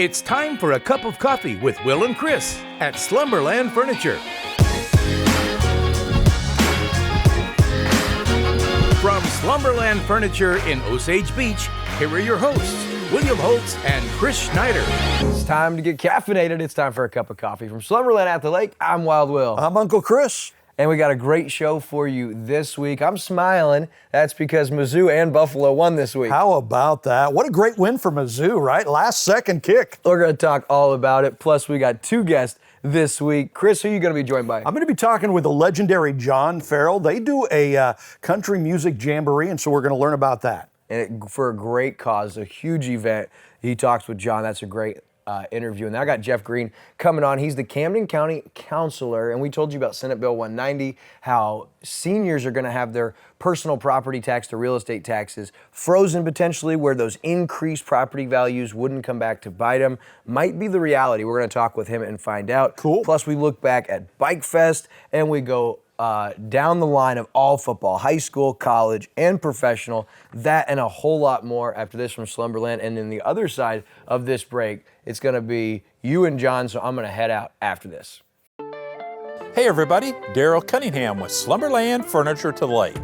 It's time for a cup of coffee with Will and Chris at Slumberland Furniture. From Slumberland Furniture in Osage Beach, here are your hosts, William Holtz and Chris Schneider. It's time to get caffeinated. It's time for a cup of coffee. From Slumberland at the Lake, I'm Wild Will. I'm Uncle Chris. And we got a great show for you this week. I'm smiling. That's because Mizzou and Buffalo won this week. How about that? What a great win for Mizzou, right? Last second kick. We're going to talk all about it. Plus, we got two guests this week. Chris, who are you going to be joined by? I'm going to be talking with the legendary John Farrell. They do a country music jamboree, and so we're going to learn about that. And for a great cause, a huge event. He talks with John. That's a great interview. And then I got Jeff Green coming on. He's the Camden County Counselor, and we told you about Senate Bill 190, how seniors are going to have their personal property tax, the real estate taxes, frozen potentially, where those increased property values wouldn't come back to bite them. Might be the reality. We're going to talk with him and find out. Cool. Plus, we look back at Bikefest, and we go down the line of all football, high school, college, and professional. That and a whole lot more after this from Slumberland. And then the other side of this break, it's going to be you and John, so I'm going to head out after this. Hey everybody, Daryl Cunningham with Slumberland Furniture to the Lake.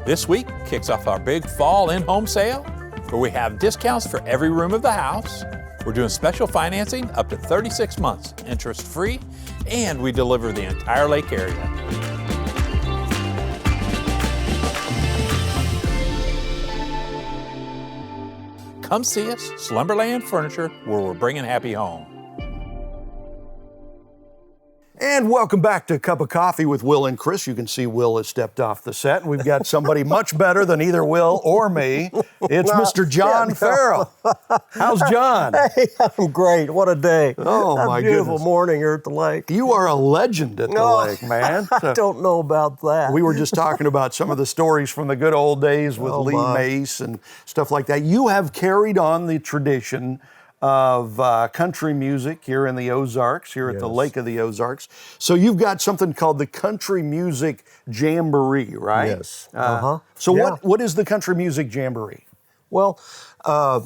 This week kicks off our big fall in-home sale where we have discounts for every room of the house. We're doing special financing up to 36 months, interest-free, and we deliver the entire lake area. Come see us, Slumberland Furniture, where we're bringing happy home. And welcome back to Cup of Coffee with Will and Chris. You can see Will has stepped off the set. We've got somebody much better than either Will or me. It's Mr. John Farrell. How's John? Hey, I'm great. What a day. Oh, my beautiful goodness. morning here at the lake. You are a legend at the lake, man. I don't know about that. We were just talking about some of the stories from the good old days with Lee Mace and stuff like that. You have carried on the tradition of country music here in the Ozarks, here at the Lake of the Ozarks. So you've got something called the Country Music Jamboree, right? Yes. So what is the Country Music Jamboree? Well, a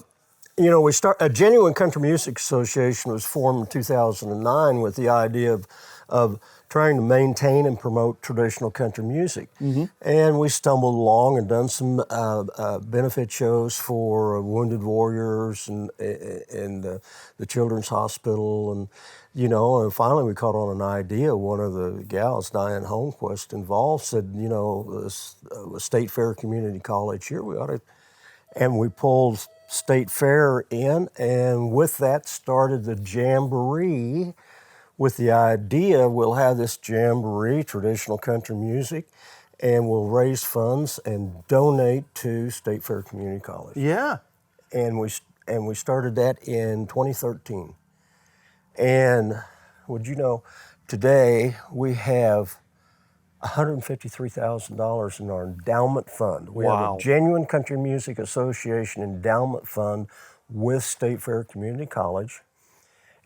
Genuine Country Music Association was formed in 2009 with the idea of trying to maintain and promote traditional country music. Mm-hmm. And we stumbled along and done some benefit shows for wounded warriors and the Children's Hospital. And finally we caught on an idea. One of the gals, Diane Holmquist, involved, said, a State Fair Community College here, we ought to, and we pulled State Fair in, and with that started the Jamboree, with the idea we'll have this jamboree, traditional country music, and we'll raise funds and donate to State Fair Community College. Yeah. And we started that in 2013. And would you know, today we have $153,000 in our endowment fund. We have a Genuine Country Music Association endowment fund with State Fair Community College.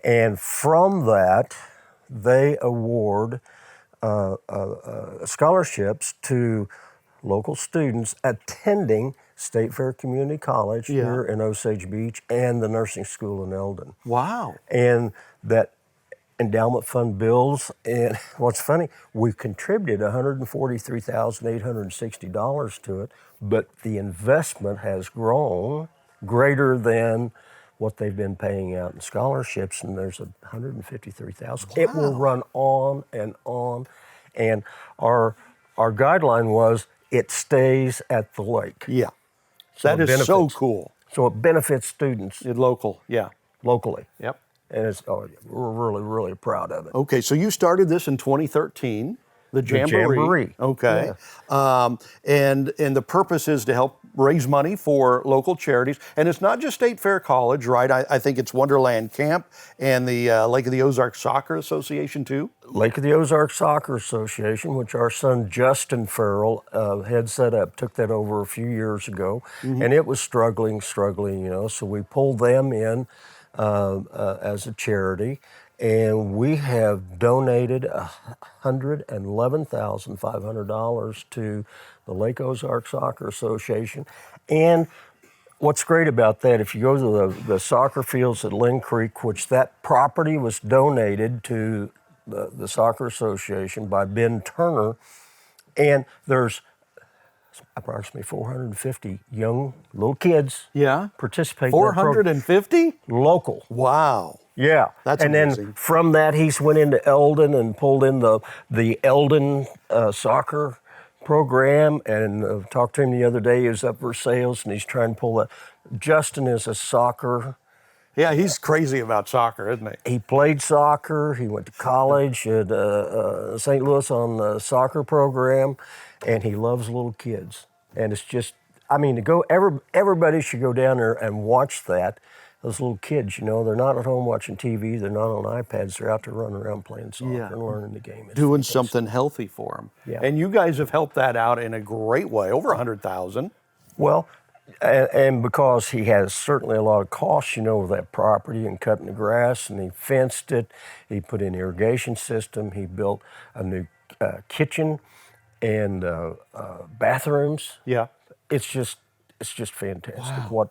And from that, they award scholarships to local students attending State Fair Community College here in Osage Beach and the nursing school in Eldon. Wow. And that endowment fund builds, and what's funny, we've contributed $143,860 to it, but the investment has grown greater than what they've been paying out in scholarships, and there's $153,000. It will run on, and our guideline was it stays at the lake. Yeah, So that is so cool. So it benefits students Locally. Yep. And we're really, really proud of it. Okay, so you started this in 2013. The Jamboree. Okay. Yeah. And the purpose is to help raise money for local charities. And it's not just State Fair College, right? I think it's Wonderland Camp and the Lake of the Ozarks Soccer Association too. Lake of the Ozarks Soccer Association, which our son Justin Farrell had set up, took that over a few years ago. Mm-hmm. And it was struggling, so we pulled them in as a charity. And we have donated $111,500 to the Lake Ozark Soccer Association. And what's great about that, if you go to the soccer fields at Lynn Creek, which that property was donated to the Soccer Association by Ben Turner, and there's approximately 450 young little kids participate. 450? Local. Wow. Yeah. That's and amazing. Then from that, he's went into Eldon and pulled in the Eldon soccer program, and talked to him the other day. He was up for sales, and he's trying to pull that. Justin is a soccer. Yeah, he's crazy about soccer, isn't he? He played soccer. He went to college at St. Louis on the soccer program, and he loves little kids. And it's just, I mean, everybody should go down there and watch that. Those little kids, they're not at home watching TV. They're not on iPads. They're out there running around playing soccer and learning the game. Doing something healthy for them. Yeah. And you guys have helped that out in a great way, over 100,000. Well, and because he has certainly a lot of costs, with that property and cutting the grass, and he fenced it, he put in irrigation system, he built a new kitchen and bathrooms. Yeah. It's just fantastic. Wow.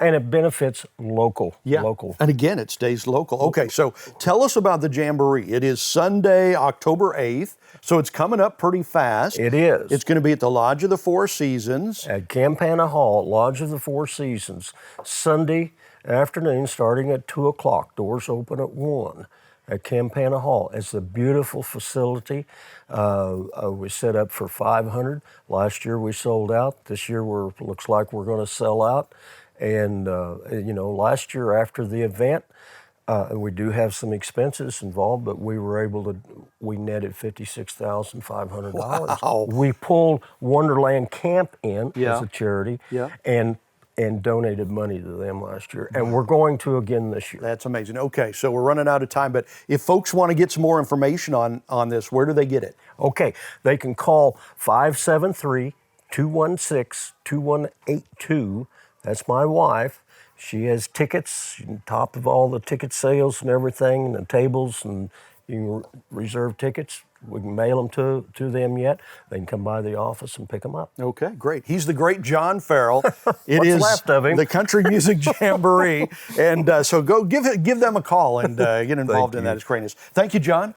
And it benefits local. And again, it stays local. Okay, so tell us about the Jamboree. It is Sunday, October 8th, so it's coming up pretty fast. It is. It's going to be at the Lodge of the Four Seasons. At Campana Hall, Lodge of the Four Seasons, Sunday afternoon starting at 2 o'clock. Doors open at 1 at Campana Hall. It's a beautiful facility. We set up for 500. Last year we sold out. This year looks like we're going to sell out. And, last year after the event, we do have some expenses involved, but we netted $56,500. Wow. We pulled Wonderland Camp in as a charity and donated money to them last year. And we're going to again this year. That's amazing. Okay, so we're running out of time, but if folks want to get some more information on this, where do they get it? Okay, they can call 573-216-2182. That's my wife. She has tickets, on top of all the ticket sales and everything, and the tables, and you can reserve tickets. We can mail them to them yet. They can come by the office and pick them up. Okay, great. He's the great John Farrell. It What's is left of him? The Country Music Jamboree. And so go give them a call and get involved in that. It's greatness. Thank you, John.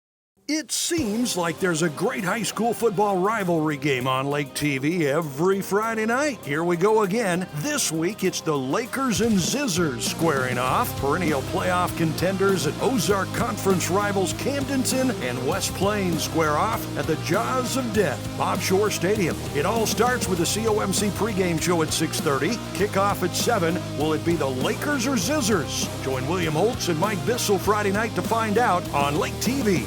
It seems like there's a great high school football rivalry game on Lake TV every Friday night. Here we go again. This week, it's the Lakers and Zizzers squaring off. Perennial playoff contenders and Ozark Conference rivals Camdenton and West Plains square off at the Jaws of Death, Bob Shore Stadium. It all starts with the COMC pregame show at 6:30. Kickoff at 7. Will it be the Lakers or Zizzers? Join William Holtz and Mike Bissell Friday night to find out on Lake TV.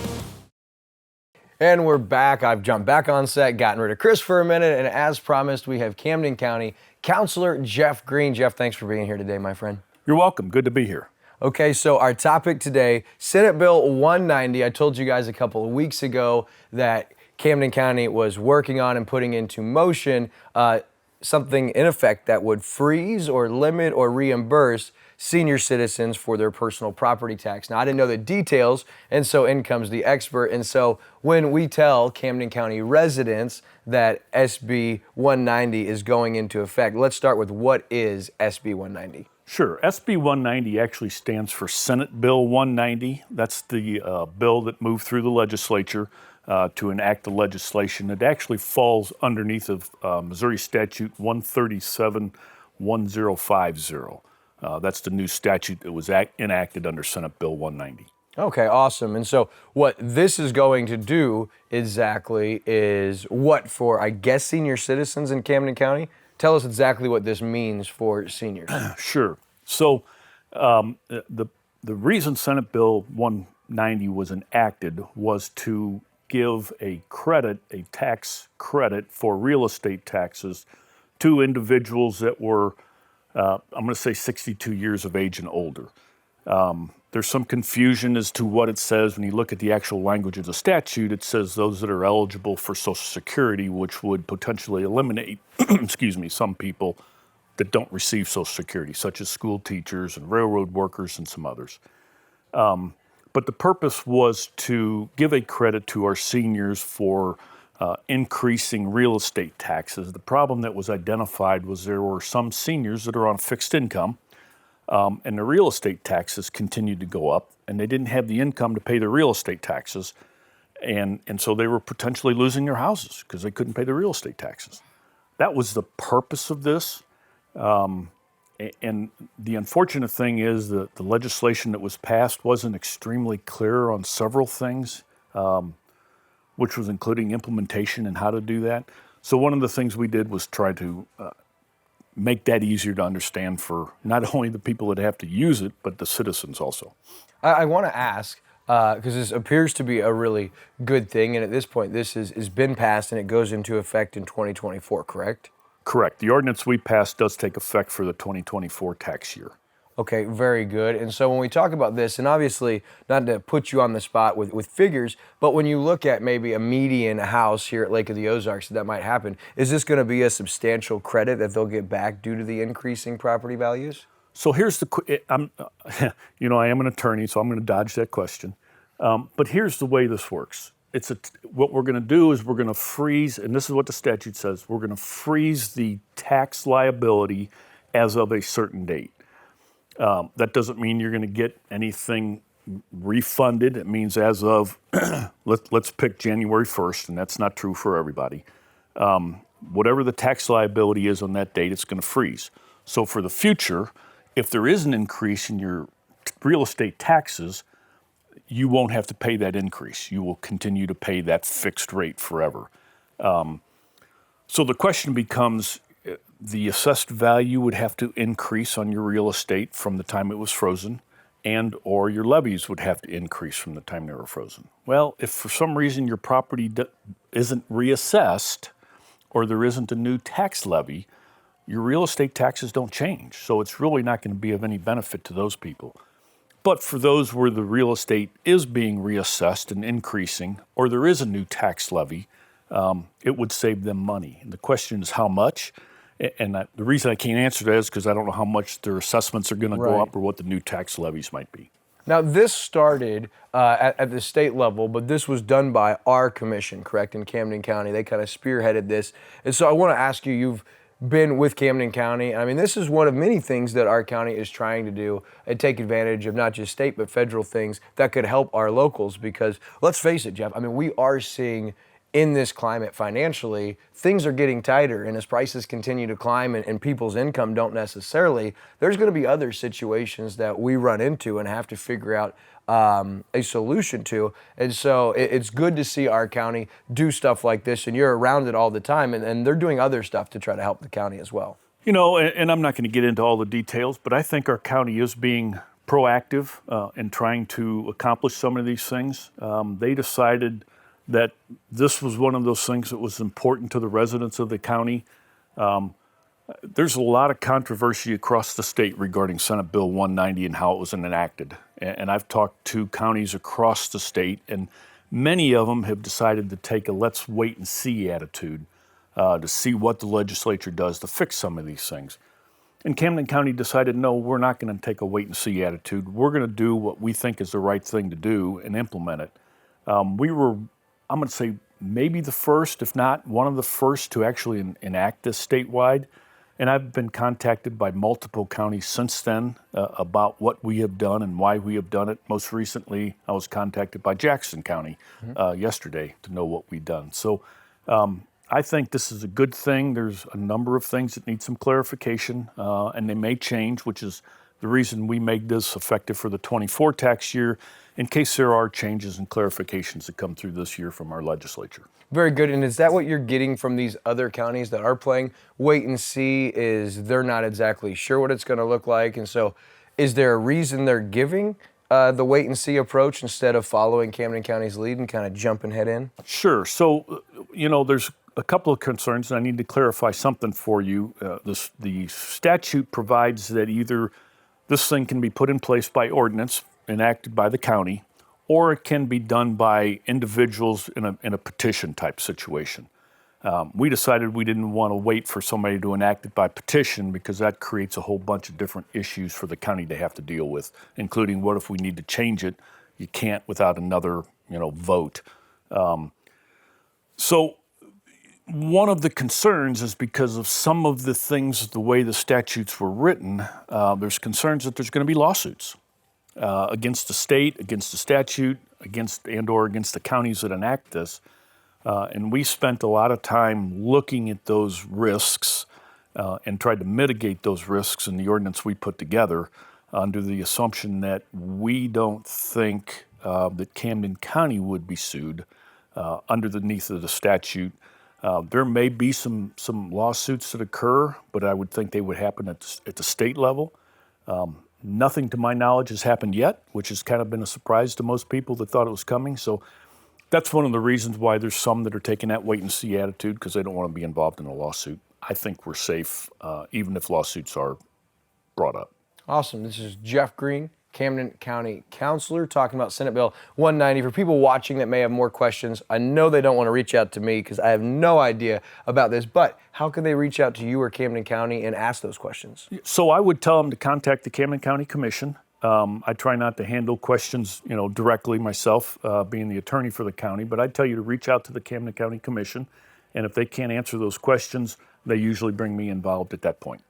And we're back. I've jumped back on set, gotten rid of Chris for a minute, and as promised, we have Camden County Councilor Jeff Green. Jeff, thanks for being here today, my friend. You're welcome. Good to be here. Okay, so our topic today, Senate Bill 190. I told you guys a couple of weeks ago that Camden County was working on and putting into motion something in effect that would freeze or limit or reimburse senior citizens for their personal property tax. Now, I didn't know the details, and so in comes the expert. And so when we tell Camden County residents that SB 190 is going into effect, let's start with what is SB 190? Sure. SB 190 actually stands for Senate Bill 190. That's the bill that moved through the legislature to enact the legislation. It actually falls underneath of Missouri Statute 137-1050. That's the new statute that was enacted under Senate Bill 190. Okay, awesome. And so what this is going to do exactly is what for, I guess, senior citizens in Camden County? Tell us exactly what this means for seniors. Sure. So the reason Senate Bill 190 was enacted was to give a tax credit for real estate taxes to individuals that were I'm going to say 62 years of age and older. There's some confusion as to what it says. When you look at the actual language of the statute, it says those that are eligible for Social Security, which would potentially eliminate, some people that don't receive Social Security, such as school teachers and railroad workers and some others. But the purpose was to give a credit to our seniors for increasing real estate taxes. The problem that was identified was there were some seniors that are on fixed income, and the real estate taxes continued to go up, and they didn't have the income to pay the real estate taxes, and so they were potentially losing their houses because they couldn't pay the real estate taxes. That was the purpose of this. And the unfortunate thing is that the legislation that was passed wasn't extremely clear on several things, which was including implementation and how to do that. So one of the things we did was try to make that easier to understand for not only the people that have to use it, but the citizens also. I want to ask, because this appears to be a really good thing, and at this point this has been passed and it goes into effect in 2024, correct? Correct. The ordinance we passed does take effect for the 2024 tax year. Okay, very good. And so when we talk about this, and obviously not to put you on the spot with figures, but when you look at maybe a median house here at Lake of the Ozarks that might happen, is this going to be a substantial credit that they'll get back due to the increasing property values? So here's I am an attorney, so I'm going to dodge that question. But here's the way this works. What we're going to do is we're going to freeze, and this is what the statute says, we're going to freeze the tax liability as of a certain date. That doesn't mean you're going to get anything refunded. It means as of, let's pick January 1st, and that's not true for everybody. Whatever the tax liability is on that date, it's going to freeze. So for the future, if there is an increase in your real estate taxes, you won't have to pay that increase. You will continue to pay that fixed rate forever. So the question becomes, the assessed value would have to increase on your real estate from the time it was frozen, and or your levies would have to increase from the time they were frozen. Well, if for some reason your property isn't reassessed or there isn't a new tax levy, your real estate taxes don't change. So it's really not going to be of any benefit to those people. But for those where the real estate is being reassessed and increasing, or there is a new tax levy, it would save them money. And the question is how much? And the reason I can't answer that is because I don't know how much their assessments are going to go up or what the new tax levies might be. Now, this started at the state level, but this was done by our commission, correct, in Camden County. They kind of spearheaded this. And so I want to ask you, you've been with Camden County. I mean, this is one of many things that our county is trying to do and take advantage of not just state but federal things that could help our locals, because let's face it, Jeff, I mean, we are seeing in this climate financially, things are getting tighter, and as prices continue to climb and people's income don't necessarily, there's going to be other situations that we run into and have to figure out a solution to. And so it's good to see our county do stuff like this, and you're around it all the time, and they're doing other stuff to try to help the county as well. You know, and I'm not going to get into all the details, but I think our county is being proactive in trying to accomplish some of these things. They decided that this was one of those things that was important to the residents of the county. There's a lot of controversy across the state regarding Senate Bill 190 and how it was enacted. And I've talked to counties across the state, and many of them have decided to take a let's wait and see attitude to see what the legislature does to fix some of these things. And Camden County decided, no, we're not going to take a wait and see attitude. We're going to do what we think is the right thing to do and implement it. We were, I'm going to say, maybe the first, if not one of the first, to actually enact this statewide. And I've been contacted by multiple counties since then about what we have done and why we have done it. Most recently, I was contacted by Jackson County yesterday to know what we've done. So I think this is a good thing. There's a number of things that need some clarification, and they may change, which is the reason we made this effective for the 24 tax year, in case there are changes and clarifications that come through this year from our legislature. Very good. And is that what you're getting from these other counties that are playing wait and see? Is they're not exactly sure what it's going to look like? And so is there a reason they're giving the wait and see approach instead of following Camden County's lead and kind of jumping head in? Sure. So, you know, there's a couple of concerns, and I need to clarify something for you. The statute provides that either this thing can be put in place by ordinance enacted by the county, or it can be done by individuals in a petition type situation. We decided we didn't want to wait for somebody to enact it by petition because that creates a whole bunch of different issues for the county to have to deal with, including what if we need to change it? You can't without another, vote. So one of the concerns is because of some of the things, the way the statutes were written, there's concerns that there's going to be lawsuits against the state, against the statute, against the counties that enact this. And we spent a lot of time looking at those risks and tried to mitigate those risks in the ordinance we put together under the assumption that we don't think that Camden County would be sued underneath of the statute. There may be some lawsuits that occur, but I would think they would happen at the state level. Nothing to my knowledge has happened yet, which has kind of been a surprise to most people that thought it was coming. So that's one of the reasons why there's some that are taking that wait-and-see attitude, because they don't want to be involved in a lawsuit. I think we're safe, even if lawsuits are brought up. Awesome. This is Jeff Green, Camden County Councilor, talking about Senate Bill 190. For people watching that may have more questions, I know they don't want to reach out to me because I have no idea about this, but how can they reach out to you or Camden County and ask those questions? So I would tell them to contact the Camden County Commission. I try not to handle questions, directly myself, being the attorney for the county, but I'd tell you to reach out to the Camden County Commission, and if they can't answer those questions, they usually bring me involved at that point.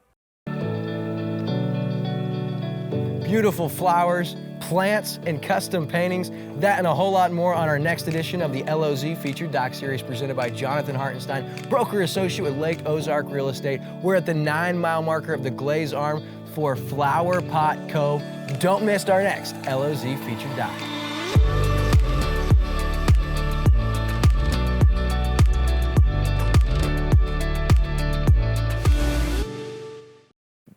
Beautiful flowers, plants, and custom paintings. That and a whole lot more on our next edition of the LOZ featured doc series presented by Jonathan Hartenstein, broker associate with Lake Ozark Real Estate. We're at the 9-mile marker of the Glaze Arm for Flower Pot Cove. Don't miss our next LOZ featured doc.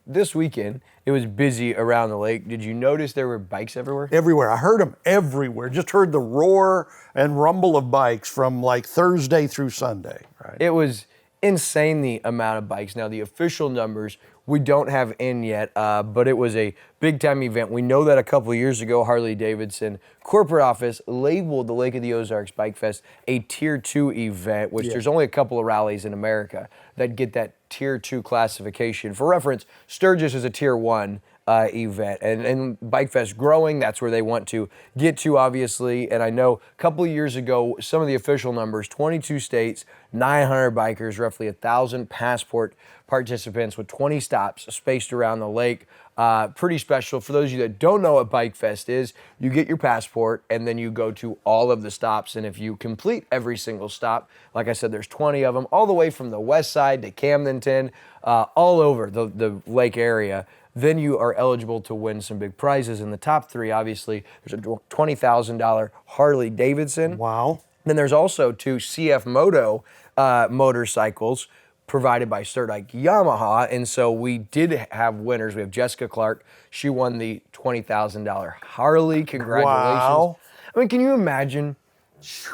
This weekend, it was busy around the lake. Did you notice there were bikes everywhere? Everywhere. I heard them everywhere. Just heard the roar and rumble of bikes from like Thursday through Sunday. Right. It was insane, the amount of bikes. Now, the official numbers we don't have in yet, but it was a big-time event. We know that a couple of years ago, Harley-Davidson corporate office labeled the Lake of the Ozarks Bikefest a Tier 2 event, which there's only a couple of rallies in America that get that Tier 2 classification. For reference, Sturgis is a Tier 1 event, and Bikefest growing, that's where they want to get to, obviously. And I know a couple of years ago, some of the official numbers, 22 states, 900 bikers, roughly 1,000 passport participants with 20 stops spaced around the lake. Pretty special. For those of you that don't know what Bikefest is, you get your passport and then you go to all of the stops. And if you complete every single stop, like I said, there's 20 of them, all the way from the west side to Camdenton, all over the lake area, then you are eligible to win some big prizes. In the top three, obviously, there's a $20,000 Harley Davidson. Wow. Then there's also 2 CF Moto motorcycles provided by Sturdike Yamaha, and so we did have winners. We have Jessica Clark. She won the $20,000 Harley. Congratulations. Wow. I mean, can you imagine?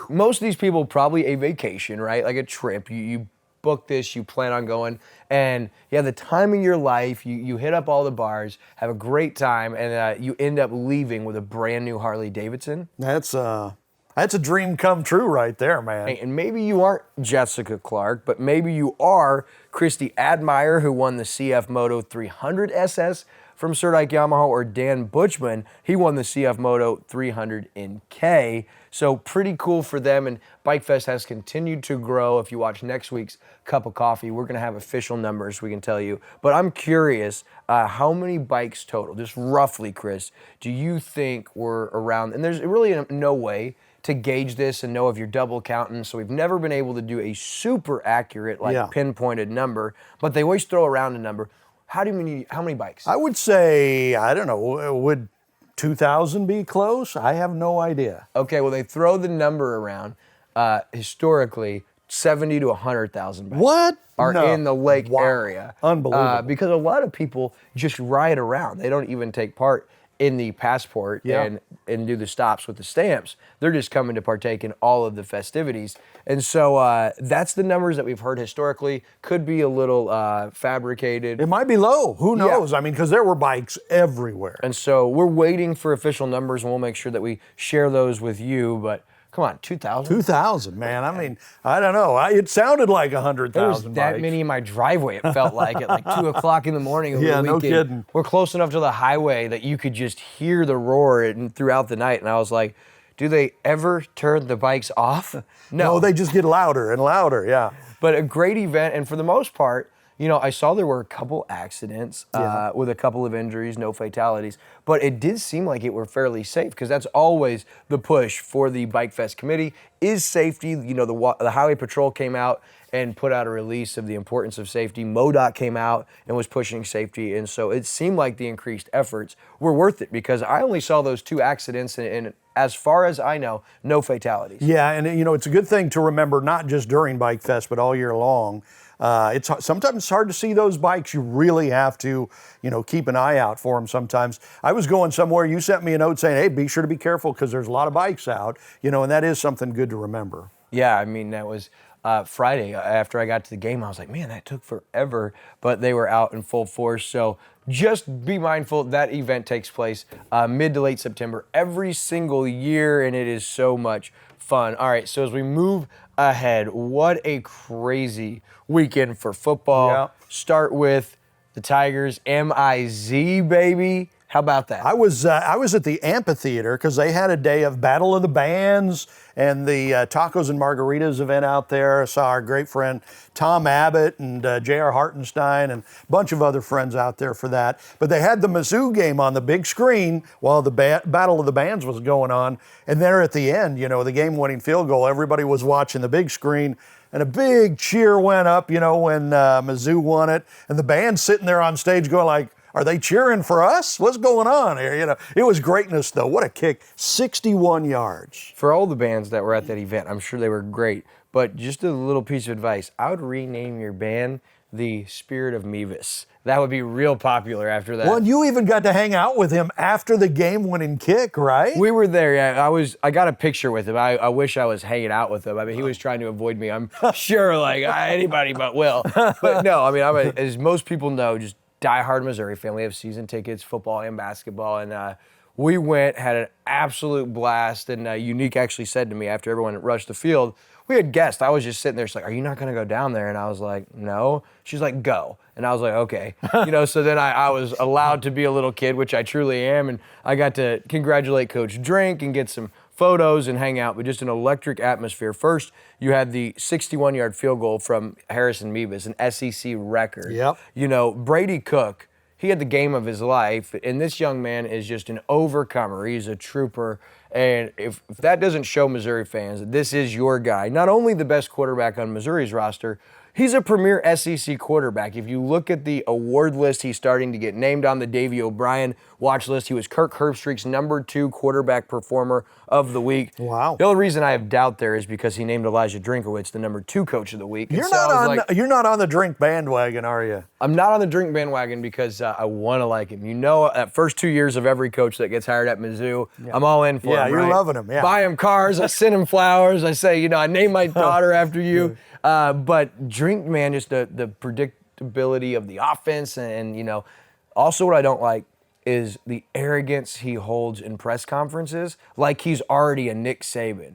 Most of these people probably a vacation, right? Like a trip. You book this, you plan on going, and you have the time of your life. You hit up all the bars, have a great time, and you end up leaving with a brand new Harley Davidson. That's a dream come true right there, man. And maybe you aren't Jessica Clark, but maybe you are Christy Admire, who won the CF Moto 300 SS from Sturdike Yamaha, or Dan Butchman. He won the CF Moto 300 in K. So pretty cool for them, and Bikefest has continued to grow. If you watch next week's Cup of Coffee, we're going to have official numbers we can tell you. But I'm curious, how many bikes total, just roughly, Chris, do you think were around? And there's really no way to gauge this and know if you're double counting, so we've never been able to do a super accurate, pinpointed number, but they always throw around a number. How many bikes? I would say, I don't know, would 2,000 be close? I have no idea. Okay, well, they throw the number around. Historically, 70 to 100,000 bikes are in the lake area. Unbelievable. Because a lot of people just ride around. They don't even take part in the passport and do the stops with the stamps. They're just coming to partake in all of the festivities. And so that's the numbers that we've heard historically. Could be a little fabricated. It might be low. Who knows? I mean, because there were bikes everywhere. And so we're waiting for official numbers, and we'll make sure that we share those with you. But come on, 2,000? 2,000, man. I mean, I don't know. It sounded like 100,000 There was bikes. that many in my driveway, it felt like, at like 2 o'clock in the morning over the weekend. No kidding. We're close enough to the highway that you could just hear the roar throughout the night. And I was like, do they ever turn the bikes off? No, they just get louder and louder, yeah. But a great event, and for the most part, I saw there were a couple accidents with a couple of injuries, no fatalities, but it did seem like it were fairly safe because that's always the push for the Bikefest committee is safety. The Highway Patrol came out and put out a release of the importance of safety. MoDOT came out and was pushing safety, and so it seemed like the increased efforts were worth it because I only saw those 2 accidents and as far as I know, no fatalities. Yeah, and it's a good thing to remember not just during Bikefest, but all year long. Sometimes it's hard to see those bikes. You really have to, keep an eye out for them sometimes. I was going somewhere, you sent me a note saying, hey, be sure to be careful because there's a lot of bikes out, and that is something good to remember. Yeah, I mean, that was Friday after I got to the game. I was like, man, that took forever, but they were out in full force. So just be mindful that event takes place mid to late September every single year, and it is so much fun. All right, so as we move ahead, what a crazy weekend for football. Yeah. Start with the Tigers, MIZ, baby. How about that? I was at the amphitheater because they had a day of Battle of the Bands and the Tacos and Margaritas event out there. I saw our great friend Tom Abbott and J.R. Hartenstein and a bunch of other friends out there for that. But they had the Mizzou game on the big screen while the Battle of the Bands was going on. And there at the end, the game-winning field goal, everybody was watching the big screen. And a big cheer went up, when Mizzou won it. And the band's sitting there on stage going like, are they cheering for us? What's going on here? It was greatness, though. What a kick. 61 yards. For all the bands that were at that event, I'm sure they were great. But just a little piece of advice. I would rename your band the Spirit of Mevis. That would be real popular after that. Well, and you even got to hang out with him after the game-winning kick, right? We were there, yeah. I got a picture with him. I wish I was hanging out with him. I mean, he was trying to avoid me. I'm sure, anybody but Will. But no, I mean, as most people know, just diehard Missouri fan. We have season tickets, football and basketball, and we went, had an absolute blast. And Unique actually said to me after everyone rushed the field, we had guests. I was just sitting there. She's like, are you not going to go down there? And I was like, no. She's like, go. And I was like, okay. So then I was allowed to be a little kid, which I truly am. And I got to congratulate Coach Drink and get some photos and hang out, but just an electric atmosphere. First, you had the 61-yard field goal from Harrison Mevis, an SEC record. Yep. Brady Cook, he had the game of his life, and this young man is just an overcomer. He's a trooper, and if that doesn't show Missouri fans that this is your guy, not only the best quarterback on Missouri's roster, he's a premier SEC quarterback. If you look at the award list, he's starting to get named on the Davey O'Brien watch list. He was Kirk Herbstreit's #2 quarterback performer of the week. Wow. The only reason I have doubt there is because he named Elijah Drinkowitz the #2 coach of the week. You're not on the Drink bandwagon, are you? I'm not on the Drink bandwagon because I want to like him. That first 2 years of every coach that gets hired at Mizzou, I'm all in for him. Yeah, you're loving him. Yeah. Buy him cars. I send him flowers. I say, I named my daughter after you. But Drink, man, just the predictability of the offense and also what I don't like is the arrogance he holds in press conferences like he's already a Nick Saban,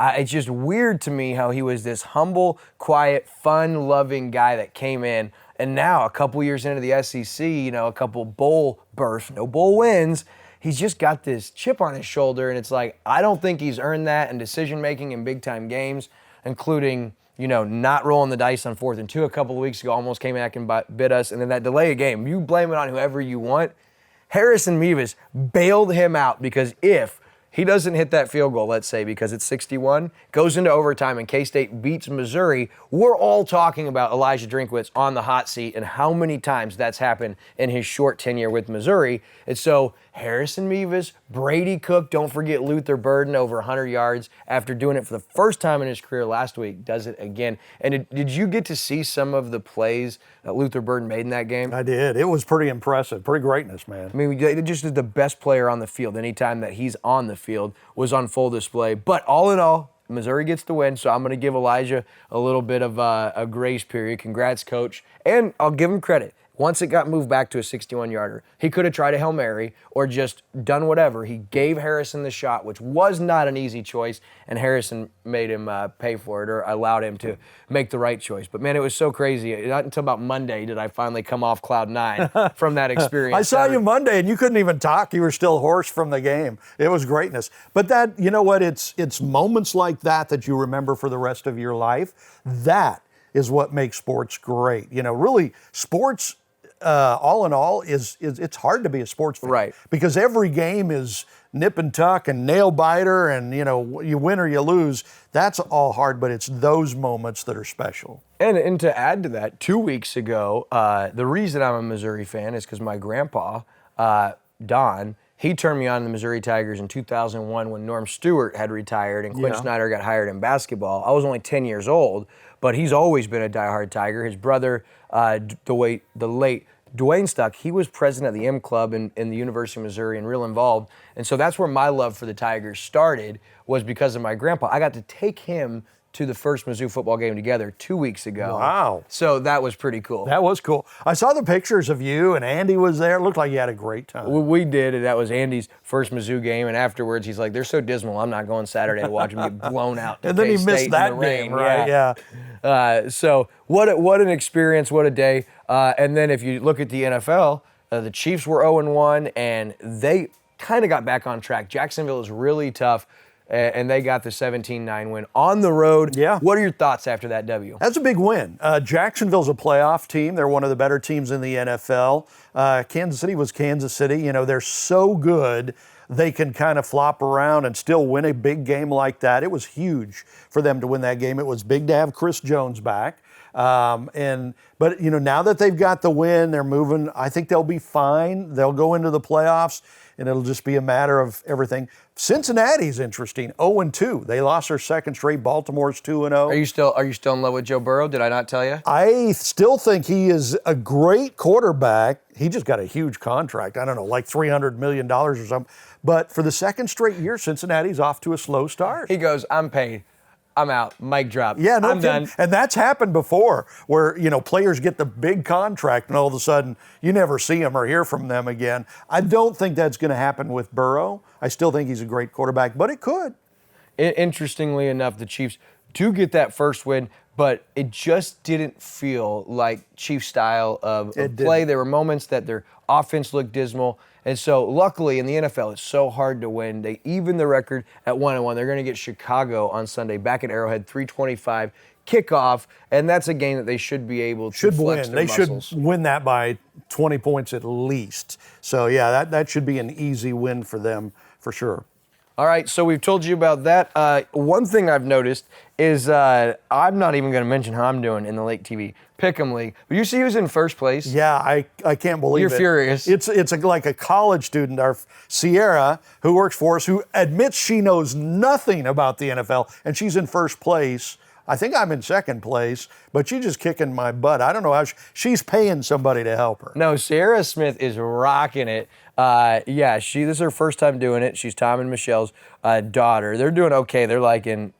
It's just weird to me how he was this humble, quiet, fun-loving guy that came in, and now a couple years into the SEC, a couple bowl berths, no bowl wins, he's just got this chip on his shoulder, and it's like, I don't think he's earned that in decision-making in big-time games, including not rolling the dice on 4th and 2 a couple of weeks ago, almost came back and bit us, and then that delay of game. You blame it on whoever you want. Harrison Mevis bailed him out because if he doesn't hit that field goal, let's say, because it's 61, goes into overtime and K-State beats Missouri, we're all talking about Elijah Drinkwitz on the hot seat and how many times that's happened in his short tenure with Missouri. And so Harrison Mevis, Brady Cook, don't forget Luther Burden, over 100 yards after doing it for the first time in his career last week, does it again. And did you get to see some of the plays that Luther Burden made in that game? I did. It was pretty impressive. Pretty greatness, man. I mean, just the best player on the field. Anytime that he's on the field was on full display. But all in all, Missouri gets the win, so I'm going to give Elijah a little bit of a grace period. Congrats, Coach. And I'll give him credit. Once it got moved back to a 61-yarder, he could have tried a Hail Mary or just done whatever. He gave Harrison the shot, which was not an easy choice, and Harrison made him pay for it or allowed him to make the right choice. But, man, it was so crazy. Not until about Monday did I finally come off cloud 9 from that experience. I saw you Monday, and you couldn't even talk. You were still hoarse from the game. It was greatness. But that, you know what, it's moments like that you remember for the rest of your life. That is what makes sports great. You know, really, sports, all in all, it's hard to be a sports fan. Right. Because every game is nip and tuck and nail biter, and, you know, you win or you lose. That's all hard, but it's those moments that are special. And to add to that, 2 weeks ago, the reason I'm a Missouri fan is because my grandpa, Don, he turned me on to the Missouri Tigers in 2001 when Norm Stewart had retired and Quinn Snyder got hired in basketball. I was only 10 years old, but he's always been a diehard Tiger. His brother, the late Dwayne Stuck, he was president of the M Club in the University of Missouri and real involved. And so that's where my love for the Tigers started, was because of my grandpa. I got to take him to the first Mizzou football game together 2 weeks ago. Wow. So that was pretty cool. That was cool. I saw the pictures of you, and Andy was there. It looked like you had a great time. We did, and that was Andy's first Mizzou game, and afterwards he's like, they're so dismal, I'm not going Saturday to watch them get blown out. And then he missed that game, right? Yeah. So what an experience, what a day. And then if you look at the NFL, the Chiefs were 0-1, and they kind of got back on track. Jacksonville is really tough, and they got the 17-9 win on the road. Yeah. What are your thoughts after that W? That's a big win. Jacksonville's a playoff team. They're one of the better teams in the NFL. Kansas City was Kansas City. You know, they're so good they can kind of flop around and still win a big game like that. It was huge for them to win that game. It was big to have Chris Jones back. But, you know, now that they've got the win, they're moving. I think they'll be fine. They'll go into the playoffs, and it'll just be a matter of everything. Cincinnati's interesting, 0-2. They lost their second straight. Baltimore's 2-0. Are you still in love with Joe Burrow? Did I not tell you? I still think he is a great quarterback. He just got a huge contract. I don't know, like $300 million or something. But for the second straight year, Cincinnati's off to a slow start. He goes, I'm paid. I'm out. Mic drop. Yeah, no, I'm done. And that's happened before, where, you know, players get the big contract and all of a sudden you never see them or hear from them again. I don't think that's going to happen with Burrow. I still think he's a great quarterback, but it could. Interestingly enough, the Chiefs do get that first win, but it just didn't feel like Chiefs style of play. There were moments that their offense looked dismal. And so luckily in the NFL, it's so hard to win. They even the record at 1-1. They're going to get Chicago on Sunday back at Arrowhead, 3:25 kickoff, and that's a game that they should be able to flex their muscles. Should win that by 20 points at least. So yeah, that should be an easy win for them for sure. All right, so we've told you about that. One thing I've noticed is I'm not even going to mention how I'm doing in the Lake TV Pick'em League. But you see who's in first place? Yeah, I can't believe it. You're furious. It's like a college student, our Sierra, who works for us, who admits she knows nothing about the NFL, and she's in first place. I think I'm in second place, but she's just kicking my butt. I don't know how she's paying somebody to help her. No, Sarah Smith is rocking it. This is her first time doing it. She's Tom and Michelle's daughter. They're doing okay. They're like in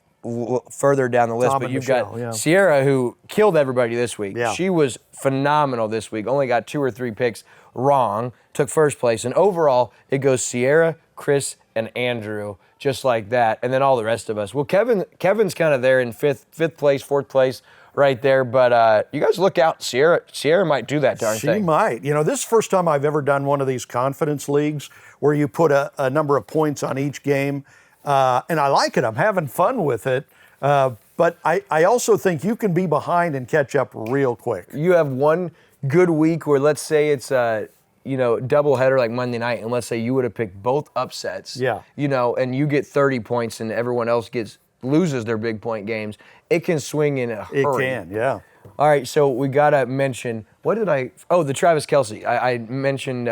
further down the list, Tom but and you've Michelle, got Sierra, who killed everybody this week. Yeah. She was phenomenal this week. Only got 2 or 3 picks wrong. Took first place, and overall it goes Sierra, Chris, and Andrew, just like that, and then all the rest of us. Well, Kevin's kind of there in fifth place, fourth place, right there. But you guys look out. Sierra might do that darn thing. She might. You know, this is the first time I've ever done one of these confidence leagues where you put a number of points on each game. And I like it. I'm having fun with it. But I also think you can be behind and catch up real quick. You have one good week where, let's say it's doubleheader like Monday night, and let's say you would have picked both upsets. Yeah. And you get 30 points and everyone else loses their big point games. It can swing in a hurry. It can, yeah. All right, so we got to mention, the Travis Kelce. I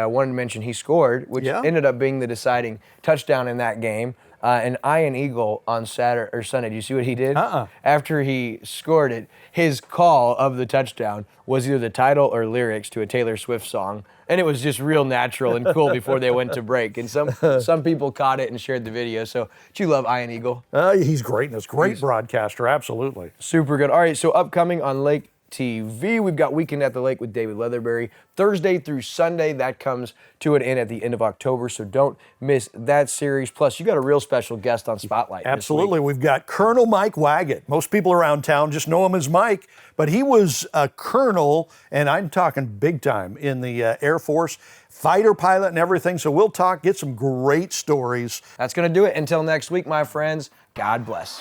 wanted to mention he scored, which ended up being the deciding touchdown in that game. An Iron Eagle on Saturday or Sunday. Do you see what he did? After he scored it, his call of the touchdown was either the title or lyrics to a Taylor Swift song. And it was just real natural and cool before they went to break. And some people caught it and shared the video. So do you love Iron Eagle? He's great. Great broadcaster, absolutely. Super good. All right, so upcoming on Lake TV. We've got Weekend at the Lake with David Leatherberry Thursday through Sunday. That comes to an end at the end of October, so don't miss that series. Plus, you got a real special guest on Spotlight. Absolutely. We've got Colonel Mike Waggett. Most people around town just know him as Mike, but he was a colonel, and I'm talking big time, in the Air Force, fighter pilot and everything. So we'll talk, get some great stories. That's going to do it. Until next week, my friends, God bless.